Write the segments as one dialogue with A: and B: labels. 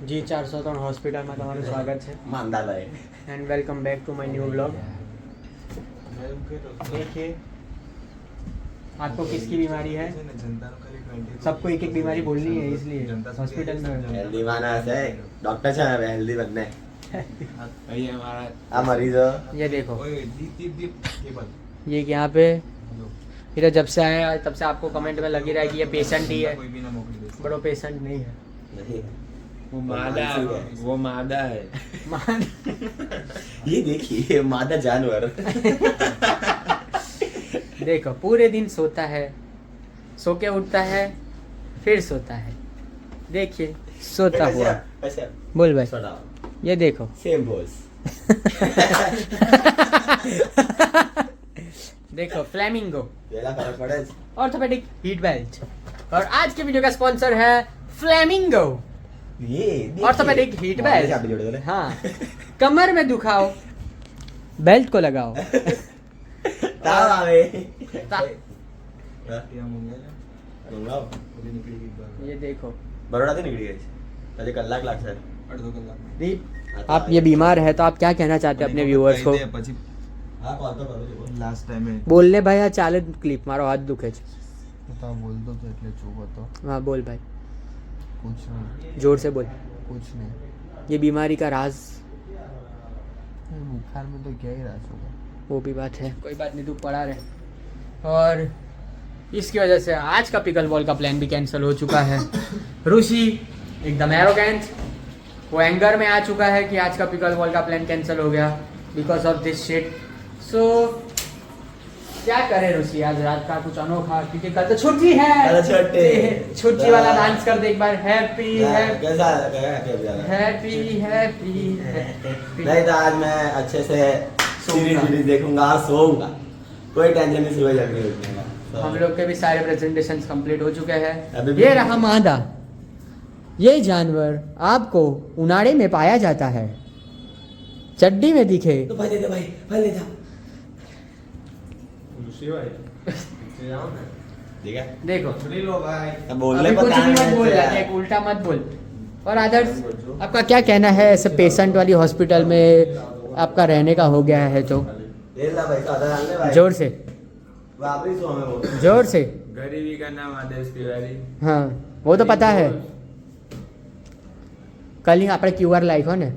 A: जी 403 હોસ્પિટલમાં તમારું સ્વાગત છે
B: માંદાલય
A: and welcome back to my new vlog. देखिए आपको किसकी बीमारी है, सबको एक एक बीमारी बोलनी है, इसलिए हॉस्पिटल में
B: हेल्दी मानस है, डॉक्टर से हेल्दी बनने
C: ये हमारा
B: आ मरीज हो।
A: ये देखो,
C: केबल
A: ये यहाँ पे इधर जब से आया तब से आपको कमेंट में लगी रहा है कि ये पेशेंट ही है,
C: कोई भी ना मोकली दे
A: बड़ो पेशेंट नहीं है।
B: नहीं
C: वो मादा है, वो मादा है।
B: ये देखिए मादा जानवर
A: देखो पूरे दिन सोता है, सो के उठता है, फिर सोता है। देखिए सोता हुआ,
B: ऐसे
A: बोल भाई,
B: छोड़ा
A: ये देखो
B: सेम बोस
A: देखो फ्लैमिंगो
B: वेला फरक पड़े
A: ऑर्थोपेडिक हीट बेल्ट। और आज के वीडियो का स्पॉन्सर है फ्लैमिंगो
B: ये
A: ऑर्थोपेडिक हीट बेल्ट।
B: आप जोड़ दे
A: हाँ, कमर में दुखाओ बेल्ट को लगाओ।
B: ताव आवे
A: ता-
C: ये मंगेला
B: मंगाओ
C: ओली निकली की बार
A: ये देखो
B: बरोड़ा से निकली गई अरे कलाक लाग सर
C: अर्धो कलाक
A: दीप, आप ये बीमार है तो आप क्या कहना चाहते हैं अपने व्यूअर्स को?
C: પછી
B: हां कॉल तो करो
C: લાસ્ટ ટાઈમે
A: बोलने भाई આ ચાલે ક્લિપ, મારો હાથ દુખે છે।
C: તો બોલતો તો એટલે ચૂપ હતો
A: हाँ बोल भाई,
C: कुछ नहीं
A: जोर से बोल।
C: कुछ नहीं
A: ये बीमारी का राज,
C: बुखार में तो क्या ही राज होगा।
A: वो भी बात है, कोई बात नहीं, तू पड़ा रहे। और इसकी वजह से आज का पिकल बॉल का प्लान भी कैंसिल हो चुका है। ऋषि एकदम एरोगेंट, वो एंगर में आ चुका है कि आज का पिकल बॉल का प्लान कैंसिल हो गया बिकॉज ऑफ दिस शिट। सो क्या करें ऋषि, आज रात का कुछ अनोखा, क्योंकि कल तो छुट्टी है।
B: कल छुट्टी।
A: छुट्टी वाला डांस कर दे एक बार, हैप्पी हैप्पी
B: कैसा लगा कैसे लगा
A: हैप्पी हैप्पी हैप्पी।
B: नहीं तो आज मैं अच्छे से सीरीज देखूंगा और सोऊंगा, कोई टेंशन नहीं सुबह जल्दी उठने का।
A: हम लोग के भी सारे प्रेजेंटेशंस कंप्लीट हो चुके हैं।
B: अभी भी-
A: ये रहा मादा, ये जानवर आपको उनाड़े में पाया जाता है, चड्डी में दिखे
B: तो भाई दे दे भाई भाई ले जा ठीक है
A: देखो।
B: अब बोलने
A: अभी
B: पर
A: कुछ
B: कान
A: भी मत
B: में
A: बोल
B: से
A: जाते, एक उल्टा मत बोल। और आदर्श, आपका क्या कहना है ऐसे पेशेंट वाली हॉस्पिटल में आपका रहने का हो गया है तो?
B: ले ला भाई सादा डालने भाई
A: जोर से,
B: वापस सो हमें वो
A: जोर से।
C: गरीबी का नाम आदेश तिवारी।
A: हाँ वो तो पता है, कल ही આપણે QR લાખ્યો ને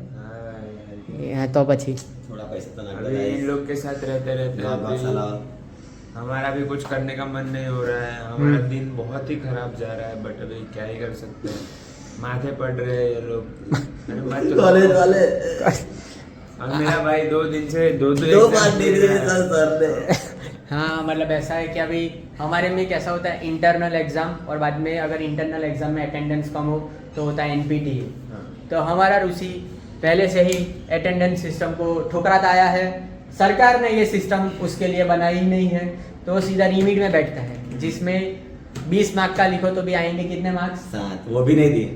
A: હા તો પછી
B: थोड़ा पैसा तो ना
C: अभी इन लोग के साथ रहते रहते
B: साला
C: हमारा भी कुछ करने का मन नहीं हो रहा है। हमारा दिन बहुत ही खराब जा रहा है, बट अभी क्या ही कर सकते हैं, माथे पड़ रहे हैं ये लोग। अरे मत तो-
B: कॉलेज वाले
C: और मेरा भाई 2 दिन से दो
B: दो
C: exam
B: बार
C: दे
B: दे दिए
C: रहा है।
B: सर ने
A: हाँ मतलब ऐसा है कि अभी हमारे में कैसा होता है इंटरनल एग्जाम, और बाद में अगर इंटरनल एग्जाम में अटेंडेंस कम हो तो होता है NPT। तो हमारा रूसी पहले से ही अटेंडेंस सिस्टम को ठुकराता आया है, सरकार ने ये सिस्टम उसके लिए बनाई ही नहीं है, तो वो सीधा रिमिट में बैठता है, जिसमें 20 मार्क का लिखो तो भी आएंगे कितने मार्क्स?
B: 7 वो भी नहीं दिए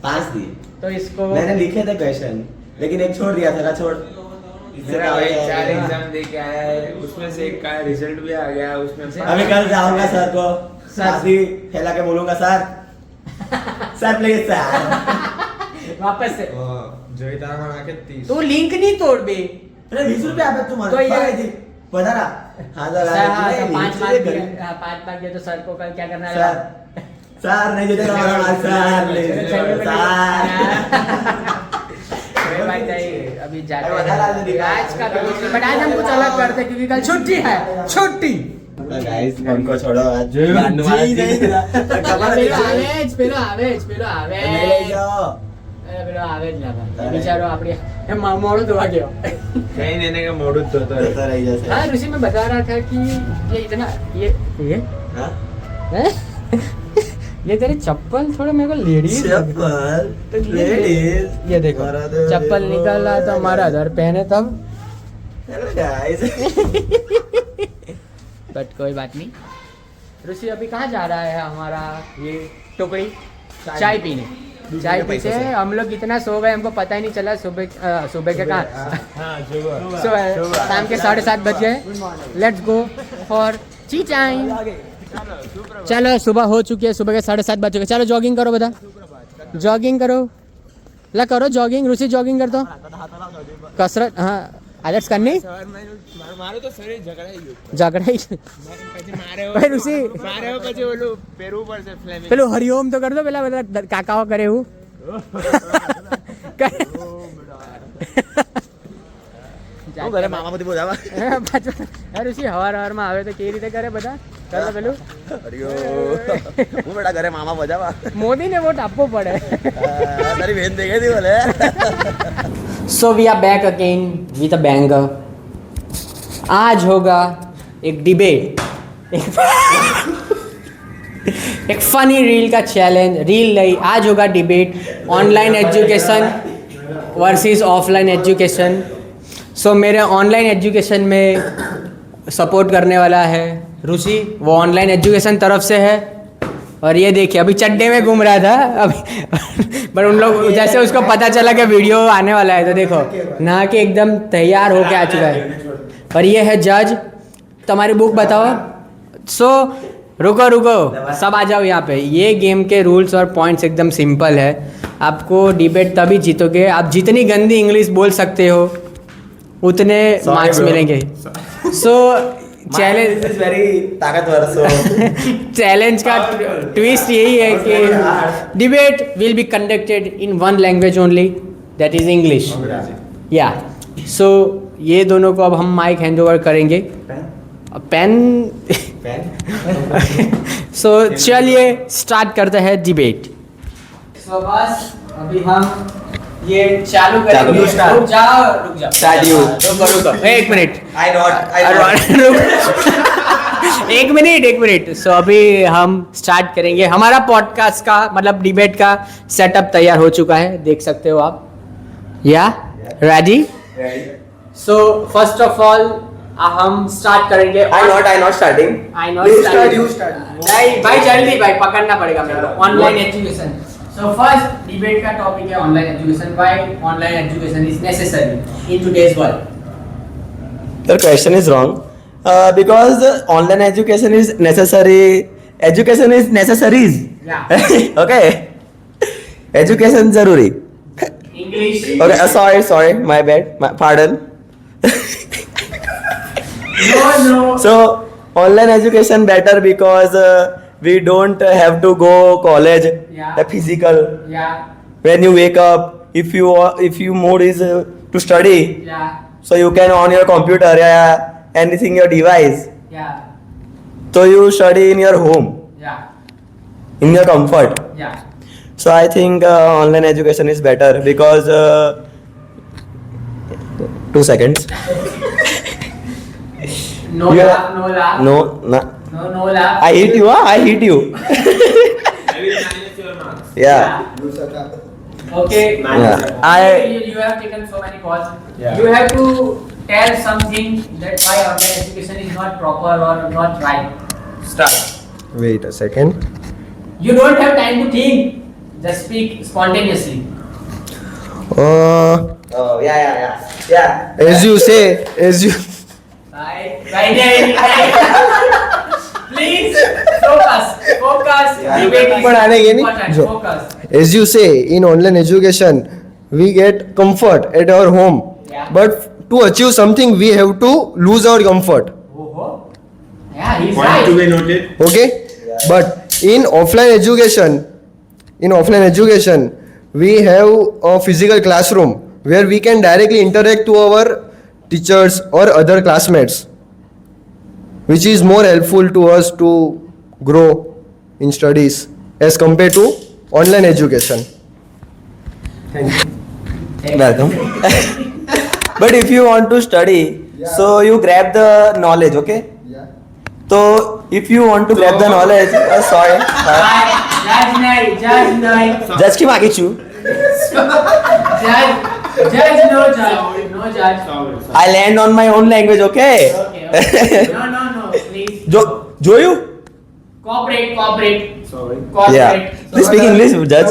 B: 5 दिए
A: तो इसको
B: मैंने लिखे थे क्वेश्चन लेकिन एक छोड़ दिया था छोड़ इससे
C: मेरा
B: क्या
C: भाई
B: होगा?
C: 4 एग्जाम दे के आया है, उसमें से एक का रिजल्ट भी आ गया, उसमें
B: अभी कल जाऊंगा सर को
A: सर।
B: साथी फैला के बोलूंगा सर सर प्लीज सर
A: वापस से
C: जय तारा के 30
A: तू लिंक नहीं तोड़ बे।
B: अरे 20 रुपए आप तुम्हारे
A: तो ये-
B: बता रहा हाँ सर
A: हाँ, तो
B: नहीं,
A: 5
B: नहीं,
A: मार्क
B: नहीं,
A: दिया, 5 मार्क दिया तो सर को कल क्या करना है?
B: सर सर नहीं देते हमारा मार्क्स, सर प्लीज सर
A: अरे भाई नहीं, अभी जाते
B: अरे बता रहा था,
A: हैं आज का बट आज हम कुछ अलग करते हैं क्योंकि कल छुट्टी है, छुट्टी।
B: गाइस उनको छोड़ो आज
C: जी
A: પેલો આવે જ
B: नहीं ले जाओ
A: અરે પેલો આવે જ ના ભાઈ બિચારો આપણે એમ મોડું ધોવા ગયો।
C: कहीं देने का मोड़ तो
B: रहता रही जैसे
A: हाँ ऋषि मैं बता रहा था कि ये इतना ये
B: हाँ?
A: हैं? ये तेरे चप्पल थोड़ा मेरे को लेडीज
B: चप्पल
A: तो
B: लेडीज
A: ये देखो चप्पल निकाला तो हमारा अदर पहने तब,
B: हेलो गाइस
A: बट कोई बात नहीं। ऋषि अभी कहाँ जा रहा है हमारा ये टुकड़ी? चाय पीने, चाय पीते हैं हम लोग। इतना सो गए हमको पता ही नहीं चला, सुबह के कहाँ सुबह शाम के 7:30 बज गए। Let's go for T time. चलो सुबह हो चुकी है, सुबह के 7:30 बज चुके, चलो जॉगिंग करो बता, जॉगिंग करो। ला करो जॉगिंग, ऋषि जॉगिंग करतो कसरत हाँ आलस करनी
C: મારું તો શરીર ઝઘડાઈ ગયું
A: ઝઘડાઈ
C: પછી મારે
A: ભાઈ ઋષિ
C: મારે પછી ઓલું પહેરવું પડશે ફ્લેમિંગ
A: પેલું હરિઓમ તો કરતો પેલા બધા કાકાઓ કરે એવું
B: હું ઘરે મામા બધી બોલાવા
A: ઋષિ હવાર હવારમાં આવે તો કેવી રીતે કરે બધા કરો પેલું
B: હરિયો હું બેટા ઘરે મામા બજાવા
A: મોદીને વોટ આપવો પડે
B: તારી બેન દેખાઈ દી બોલે
A: so we are back again with a banger आज होगा एक डिबेट एक फनी रील का चैलेंज रील नहीं आज होगा debate online education versus offline education so मेरे ऑनलाइन एजुकेशन में सपोर्ट करने वाला है ऋषि वो ऑनलाइन एजुकेशन तरफ से है और ये देखिए अभी चड्डे में घूम रहा था अभी पर उन लोग जैसे उसको पता चला कि वीडियो आने वाला है तो देखो नहा के एकदम तैयार होके आ चुका है और ये है जज तुम्हारी बुक बताओ सो रुको रुको सब आ जाओ यहाँ पे ये गेम के रूल्स और पॉइंट्स एकदम सिंपल है आपको डिबेट तभी जीतोगे आप जितनी गंदी इंग्लिश बोल सकते हो उतने मार्क्स मिलेंगे सो चैलेंज
B: इज वेरी ताकतवर सो
A: चैलेंज का ट्विस्ट यही है कि debate will be conducted in one language only that is English या सो ये दोनों को अब हम माइक हैंड ओवर करेंगे पेन सो चलिए स्टार्ट करते हैं डिबेट सो बस अभी हम ये चालू करेंगे रुक जाओ
B: Start you.
A: रुको एक मिनट
B: आई नॉट
A: एक मिनट सो अभी हम स्टार्ट करेंगे हमारा पॉडकास्ट का मतलब डिबेट का सेटअप तैयार हो चुका है देख सकते हो आप या ready so first of all हम स्टार्ट करेंगे
B: आई नॉट स्टार्टिंग
A: नहीं भाई जल्दी भाई पकड़ना पड़ेगा मेरे को online education so first debate का टॉपिक है online education why online education is necessary in today's world
B: Your question is wrong because online education is necessary. Education is necessaries.
A: Yeah.
B: Okay. Education zaruri.
A: English
B: Okay. Sorry. My bad. Pardon.
A: no
B: So online education better because we don't have to go college.
A: Yeah.
B: The physical.
A: yeah
B: When you wake up, if you mood is to study,
A: yeah
B: so you can on your computer, anything your device.
A: yeah
B: So you study in your home,
A: yeah
B: in your comfort.
A: yeah
B: So I think online education is better because 2 seconds.
A: no
B: Yeah.
A: laugh no laugh
B: No.
A: no laugh
B: I hit you. I hit you.
C: I will minus your marks.
B: Yeah.
A: okay
B: Yeah.
A: you have taken so many calls
C: Yeah.
A: you have to tell something that why online education is not proper or not right
C: Start.
D: Wait a second.
A: you don't have time to think just speak spontaneously
D: Uh,
B: Oh yeah.
D: as you say,
A: right please focus
B: Yeah.
A: debate is
D: પણ આને કે નહીં?
A: important
D: જો.
A: focus
D: as you say, in online education, we get comfort at our home.
A: Yeah.
D: But to achieve something, we have to lose our comfort.
A: oh yeah he's
C: Point
A: right
C: to be noted.
D: Okay? But in offline education, we have a physical classroom where we can directly interact to our teachers or other classmates, which is more helpful to us to grow in studies as compared to online education.
B: Welcome. But if you want to study, so you grab the knowledge, okay? So if you want to grab the knowledge, sorry.
A: judge nahi
B: Judge ki maagi chu.
A: judge no judge
B: I land on my own language, okay?
A: okay no please
B: Joyu?
A: cooperate
C: Sorry.
B: Yeah. Please speak English, Judge.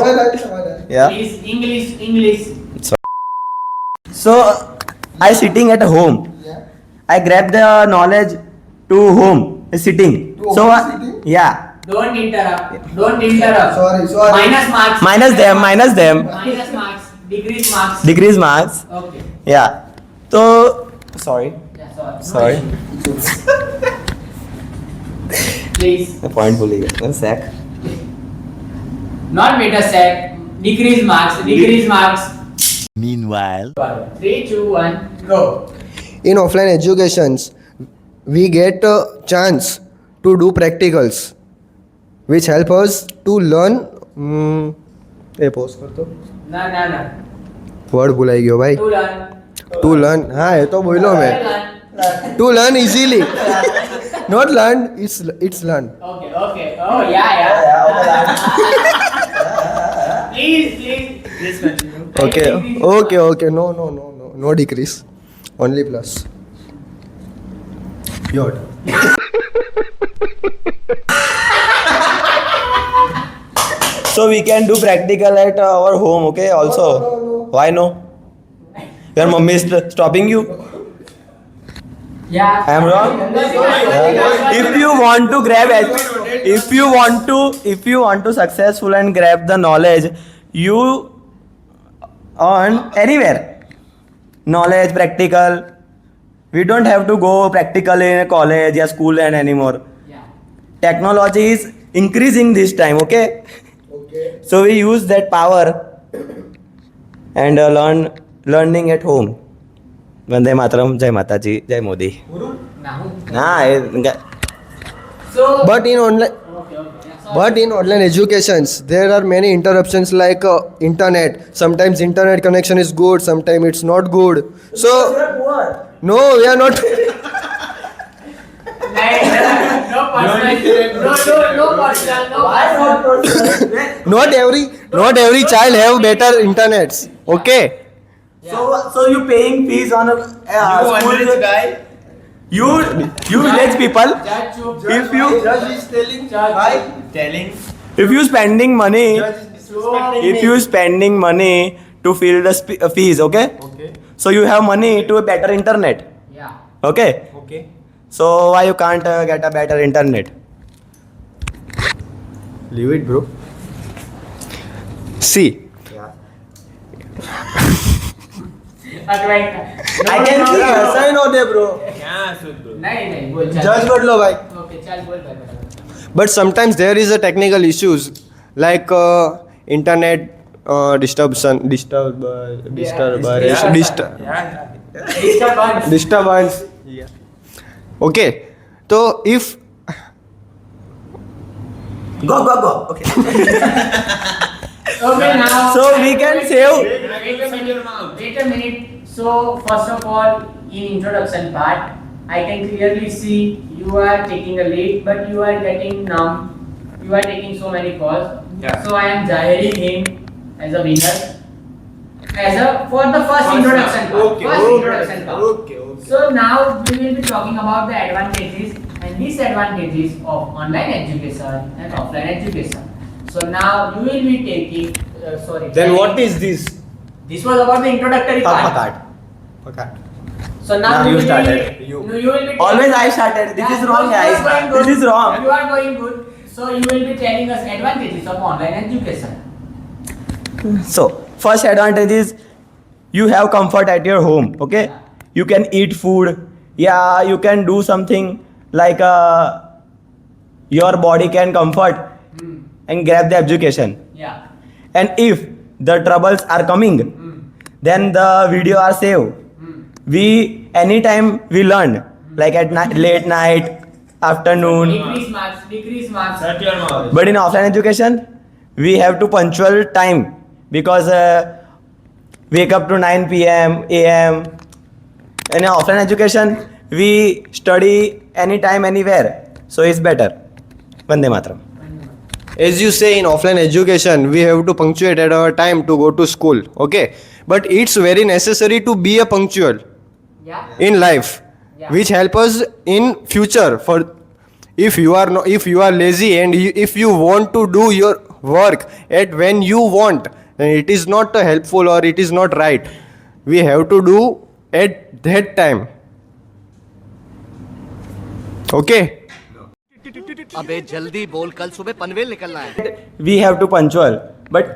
B: Yeah.
A: please english
B: So I sitting at home. I grab the knowledge to home. Sitting. So yeah.
A: don't interrupt
D: Sorry.
A: minus marks
B: Minus them.
A: minus marks Decrease marks.
B: decrease marks.
A: Okay.
B: Yeah. So sorry.
A: Yeah,
B: Sorry.
A: Please.
B: Point भूल गया. Sack.
A: Not beta sack. Decrease marks. Decrease marks.
E: Meanwhile,
A: 3, 2, 1, go.
D: In offline educations, we get a chance to do practicals, which help us to learn. Pause कर दो.
A: ना.
D: Word भुलाई गयो भाई.
A: To learn.
D: To learn. हाँ ये तो बोलो मैं. To learn easily. Not learn. It's learn.
A: Okay. Oh, yeah. Please continue.
D: Okay. No decrease. Only plus. Your turn.
B: So we can do practical at our home, okay? Also, why no? Your mummy is stopping you.
A: Yeah.
B: I am wrong. If you want to successful and grab the knowledge, you earn anywhere. Knowledge, practical. We don't have to go practical in a college or school and anymore.
A: Yeah.
B: Technology is increasing this time, okay? So we use that power and learning at home. Vande Mataram, Jai Mataji, Jai Modi. Nah,
A: So.
D: But in online.
A: Okay. Yeah, sorry.
D: But in online educations, there are many interruptions like internet. Sometimes internet connection is good, sometimes it's not good. So no, we are not.
A: No personal.
D: Not every child have better internets. Okay.
B: So you paying fees on a school guy? You village people. If you spending money to fill the fees, okay? So you have money to a better internet,
A: Yeah.
B: okay? So why you can't get a better internet?
D: Leave it, bro. See.
B: I can see.
D: ऐसा ही no दे, bro.
A: नहीं बोल चल.
D: Judge कर लो भाई.
A: Okay, चल बोल भाई.
D: But sometimes there is a technical issues like internet disturbance. Okay. So if
B: Go. Okay.
A: Okay, now.
B: So we can save.
A: Wait a minute. So first of all, in introduction part, I can clearly see you are taking a lead, but you are getting numb. You are taking so many calls.
C: Yeah.
A: So I am jahiring him as a winner. For the first introduction part.
C: Okay.
A: So now we will be talking about the advantages and disadvantages of online education and offline education. So now you will be taking.
D: then what is this?
A: This was about the introductory part. So now
B: Now you
A: will
B: started.
A: Be, you will be
B: Always I started. This is wrong,
A: You are
B: guys.
A: going good.
B: This is wrong.
A: You are going good. So you will be telling us advantages of online education.
B: So first advantage is you have comfort at your home, okay?
A: Yeah.
B: You can eat food. Yeah, you can do something like your body can comfort and grab the education.
A: Yeah.
B: And if the troubles are coming, then the video are saved. We anytime we learn, like at late night, afternoon.
A: Decrease marks.
C: Shut your mouth.
B: But in offline education, we have to punctual time because wake up to 9 p.m. a.m. In offline education, we study anytime, anywhere. So it's better. Vande Mataram.
D: As you say, in offline education, we have to punctuate at our time to go to school. Okay, but it's very necessary to be a punctual
A: Yeah.
D: in life,
A: Yeah.
D: which help us in future. For if you are lazy and if you want to do your work at when you want, then it is not helpful or it is not right. We have to do at that time. Okay.
E: अबे जल्दी बोल, कल सुबह पनवेल निकलना है।
B: We have to punctual. But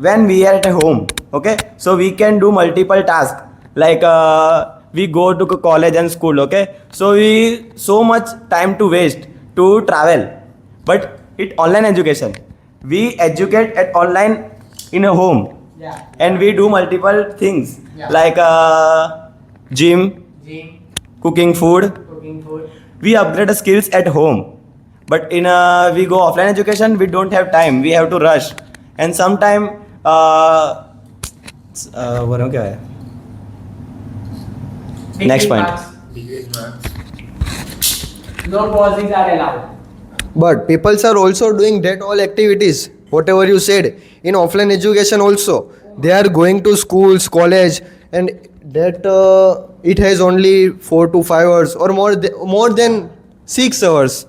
B: when we are at home, okay, so we can do multiple tasks. Like we go to college and school, okay. So we so much time to waste to travel. But it online education, we educate at online in a home.
A: Yeah.
B: And we do multiple things
A: Yeah.
B: like gym,
A: Gym,
B: cooking food.
A: cooking food.
B: We upgrade the skills at home. But in we go offline education, we don't have time. We have to rush. And sometime what क्या है?
A: Degree
B: Next point.
A: marks. No pauses are allowed.
D: But people are also doing that all activities, whatever you said, in offline education also. They are going to schools, college, and that it has only 4 to 5 hours or more than 6 hours.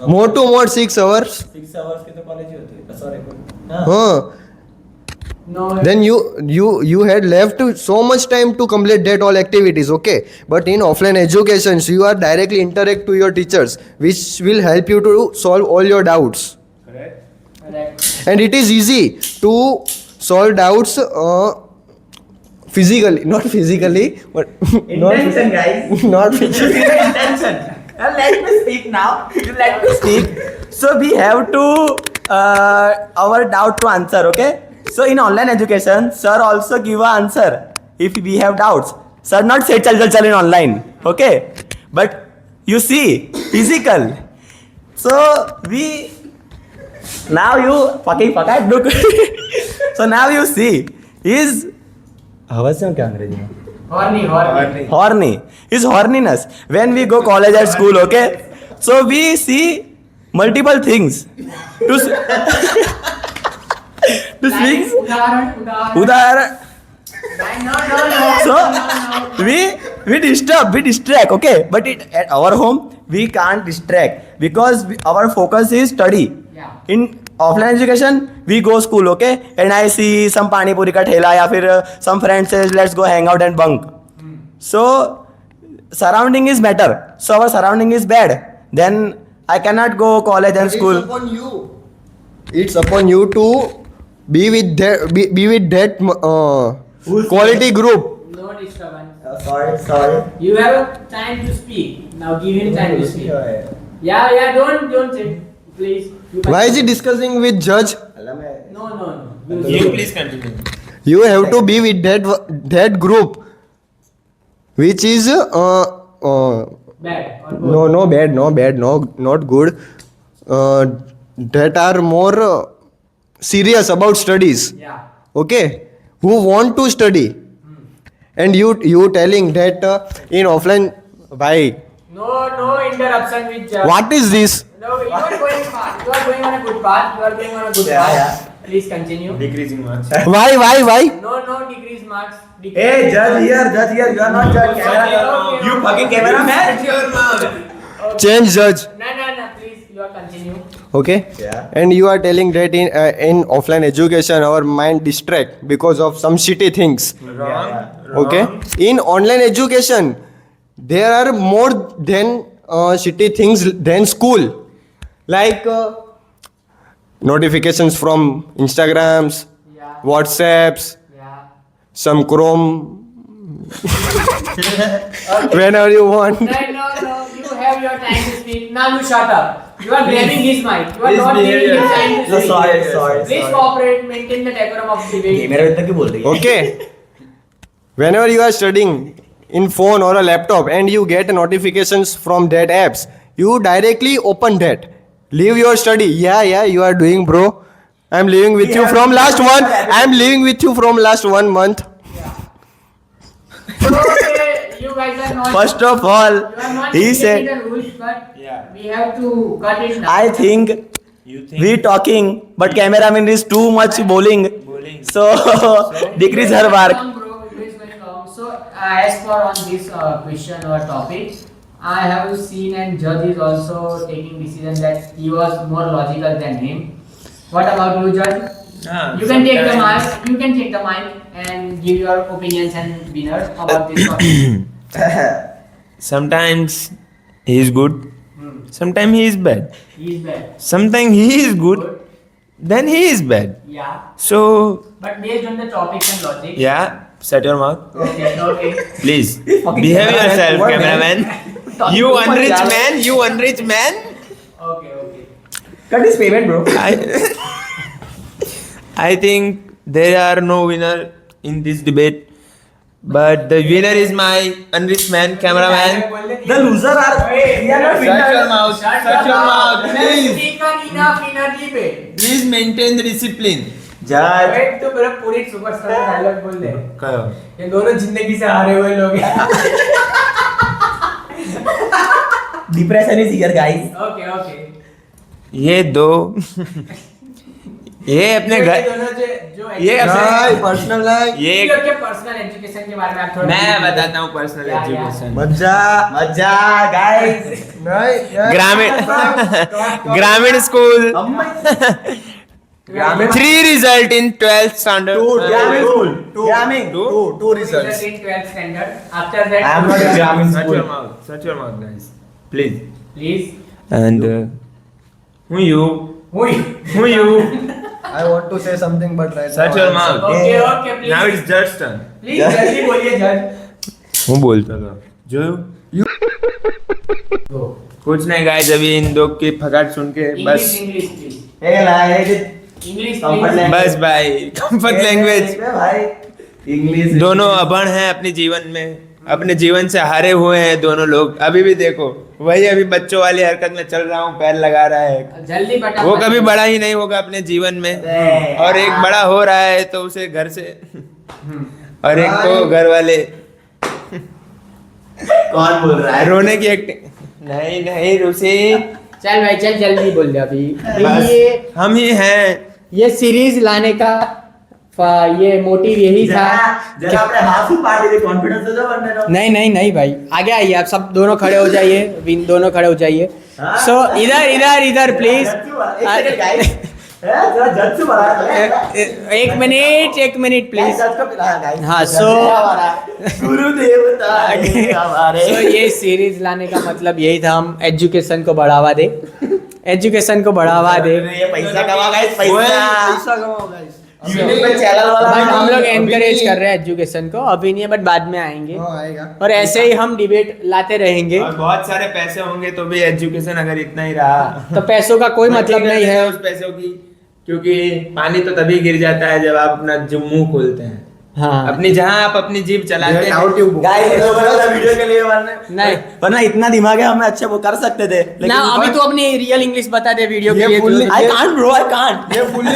D: More to more 6 hours.
B: 6 hours की तो college ही होती है. Sorry.
A: No.
D: Then you had left so much time to complete that all activities, okay? But in offline education, so you are directly interact to your teachers, which will help you to solve all your doubts.
A: Correct.
D: And it is easy to solve doubts physically, not physically, but
B: Intention, guys.
D: not physically.
B: Intention. Let me speak now. You let me speak. So we have to our doubt to answer, okay? So in online education, sir also give a answer if we have doubts. Sir not say chal in online, okay? But you see physical. So we now you fucking look. So now you see is आवाज में क्या अंग्रेजी में? Horny is horniness. When we go college at school, okay, so we see multiple things to speak. Udaharan. So we distract, okay, but at our home we can't distract because our focus is study.
A: Yeah.
B: In offline education we go school, okay, and I see some pani puri ka thela ya fir some friends says let's go hang out and bunk. So surrounding is matter. So our surrounding is bad, then I cannot go college and school.
D: It's upon you. It's upon you to be with that quality group.
A: No disturbance.
B: Sorry.
A: You have time to speak. Now give him time to speak. Yeah. Don't sit, please.
D: Why is he discussing with judge?
A: No.
C: You please continue.
D: You have to be with that group, which is
A: Bad or good?
D: no bad, not good. That are more serious about studies.
A: Yeah.
D: Okay, who want to study, and you telling that in offline, why?
A: No interruption with judge.
D: What is this?
A: No, you are going fast. You are going on a good path.
B: Yeah.
A: Please continue.
C: Decreasing marks.
D: Why?
A: No decrease marks.
B: Hey, judge here. You are not judge.
A: Okay.
B: You fucking cameraman.
C: Your mouth.
D: Change judge.
A: No. Please, you are continue.
D: Okay.
B: Yeah.
D: And you are telling that in offline education our mind distract because of some shitty things.
C: Wrong.
D: Okay. In online education, there are more than shitty things than school, like notifications from Instagrams,
A: Yeah.
D: WhatsApps,
A: Yeah.
D: some Chrome. Whenever you want.
A: No. You have your time to speak. Now you shut up. You are grabbing his mic. You are not giving him time to
B: No,
A: speak.
B: sorry.
A: Please cooperate. Maintain the decorum of debate.
B: मेरा इतना क्यों बोल रही है?
D: Okay. Whenever you are studying in phone or a laptop and you get notifications from that apps, you directly open that. Leave your study. Yeah, you are doing, bro. I'm living with you from last one. I'm living with you from last 1 month.
A: So, okay, you guys are not.
B: First of all,
A: You are not
B: he
A: keeping
B: said,
A: the rules, but
C: Yeah.
A: we have to cut it now.
B: I think
C: You think
B: we talking, but cameraman is too much bowling. So decrease her work.
A: Long, bro. It is very long. So, as for on this question or topic, I have seen and judge is also taking decision that he was more logical than him. What about you, judge? You can take the mic. You can take the mic and give your opinions and winner about this topic.
C: sometimes he is good, Sometimes he is bad.
A: He is bad.
C: Sometimes he is good. Then he is bad.
A: Yeah.
C: So
A: But based on the topics and logic.
C: yeah, shut your mouth.
A: Okay. Okay.
C: Please
B: fucking
C: behave
B: cameraman,
C: yourself,
B: what,
C: cameraman. You unrich man. You unrich man.
A: Okay. Okay.
B: Cut his payment, bro.
C: I think there are no winner in this debate. But the winner is my unrich man, cameraman.
B: The loser are. We are not
C: Shut your
B: winners.
C: mouth. Shut your mouth. Please.
A: Speaker enough in a debate.
C: Please maintain the discipline.
B: Judge.
A: Wait, तो मेरा पूरी superstar dialogue बोल दे।
C: कहो.
A: ये दोनों जिंदगी से हारे हुए लोग हैं।
B: Depression is here, guys.
A: Okay. Okay.
C: ये दो ये अपने
A: ये
C: घर
A: दोनों जो
C: ये अपने
D: पर्सनल लाइफ
C: ये
A: ये लोग के पर्सनल एजुकेशन के बारे में आप थोड़ा
C: मैं बताता हूँ पर्सनल
A: क्या, क्या?
C: एजुकेशन
B: मजा, guys.
D: नहीं
C: ग्रामीण स्कूल
A: ग्रामीण
C: 3 result in 12th standard.
B: Gramming.
D: two results.
A: in 12th standard. After that,
B: I am not a Gramming
C: Shut
B: school.
C: your mouth. Shut your mouth, guys. Please.
A: Please.
C: And who you?
A: Hui.
C: Who you?
D: I want to say something, but right
C: Shut
D: now
C: your
D: I'm
C: mouth.
A: Okay. Okay. Please.
C: Now it's Judge's turn.
A: Please जल्दी बोलिए जज।
C: हूँ बोलता था जो कुछ नहीं guys अभी इन दो की फकाट सुन के बस
A: English please.
B: Hey, guys.
A: English
B: Comfort
A: please.
B: language.
C: बस भाई कंफर्ट लैंग्वेज
B: भाई. English.
C: दोनों अभण हैं अपने जीवन में अपने जीवन से हारे हुए हैं दोनों लोग अभी भी देखो वही अभी बच्चों वाली हरकत में चल रहा हूँ पैर लगा रहा है
A: जल्दी बता।
C: वो कभी बड़ा ही नहीं होगा अपने जीवन में और एक बड़ा हो रहा है तो उसे घर से और एक को घर वाले
B: कौन बोल रहा है?
C: रोने की एक्टिंग नहीं रुचि
A: चल भाई चल जल्दी बोल दे अभी।
C: बस
A: ये
C: हम ही हैं
A: ये सीरीज लाने का ये मोटिव यही था।
B: जरा अपने हाथ ही पार्टी दे कॉन्फिडेंस हो जाओ बनने दो.
A: नहीं भाई आगे आइए आप सब दोनों खड़े हो जाइए दोनों खड़े हो जाइए। सो इधर प्लीज।
B: जरा जज से बड़ा.
A: एक मिनट प्लीज।
B: जज को पिलाया guys.
A: हाँ,
B: गुरु देवता है हमारे.
A: सो ये सीरीज लाने का मतलब यही था हम एजुकेशन को बढ़ावा दे।
B: ये पैसा कमा guys, पैसा
D: कमाओ guys.
B: YouTube पे चैनल वाला.
A: बट हम लोग
D: अभी
A: एनकरेज
D: नहीं है।
A: कर रहे हैं एजुकेशन को अभी नहीं है बट बाद में आएंगे
D: हाँ, आएगा.
A: और ऐसे ही हम डिबेट लाते रहेंगे।
C: और बहुत सारे पैसे होंगे तो भी एजुकेशन अगर इतना ही रहा
A: तो पैसों का कोई मतलब नहीं है।
C: उस पैसों की क्योंकि पानी तो तभी गिर जाता है जब आप अपना जो मुंह खोलते हैं
A: हाँ
C: अपनी जहां आप अपनी जीभ चलाते हैं
B: Guys, ये लोग बना वीडियो के लिए
A: नहीं
B: वरना इतना दिमाग है हमें अच्छे वो कर सकते थे
A: ना अभी तो अपनी रियल इंग्लिश बता दे वीडियो के लिए।
D: fully-
B: I can't bro, I can't.
D: ये fully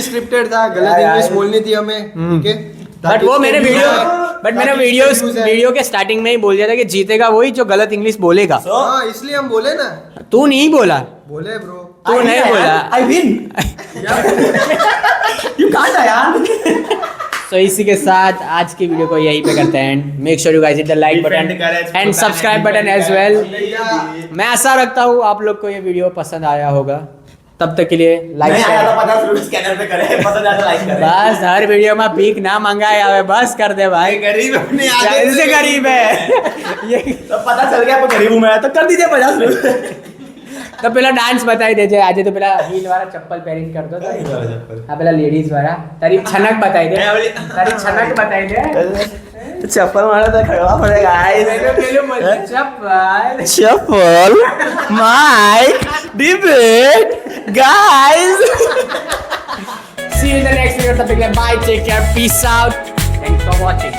D: scripted था गलत
B: यार,
D: इंग्लिश
B: यार.
D: बोलनी थी हमें. ठीक है.
A: बट वो मैंने वीडियो के स्टार्टिंग में ही बोल दिया था कि जीतेगा वही जो गलत इंग्लिश बोलेगा।
D: हाँ, इसलिए हम बोले ना.
A: तू नहीं बोला।
D: बोले ब्रो.
A: तू नहीं बोला।
B: I win. You can't, यार.
A: तो इसी के साथ आज की वीडियो को यहीं पे करते हैं। Make sure you guys hit the like button and subscribe button as well. मैं आशा रखता हूँ आप लोग को ये वीडियो पसंद आया होगा। तब तक के लिए लाइक
B: नहीं आया तो 50 रुपए स्कैनर पे करे, पसंद आया तो लाइक करे.
A: बस हर वीडियो में भीख ना मंगाए आवे बस कर दे भाई।
C: गरीब अपने
A: जाहिर से गरीब है ये।
B: तो पता चल गया आपको गरीब हूं मैं तो कर दीजिए 50 रुपए.
A: तो पहला डांस बताई दे आज तो पहला हील वाला चप्पल पेरिंग कर दो। हाँ पहला लेडीज वाला तारी छनक बताई दे। तारी छनक बताई दे।
B: चप्पल मारा तो खड़ा पड़ेगा
A: चप्पल
B: चप्पल mic debate guys.
A: See you in the next video. Bye. Take care. Peace out. Thanks for watching.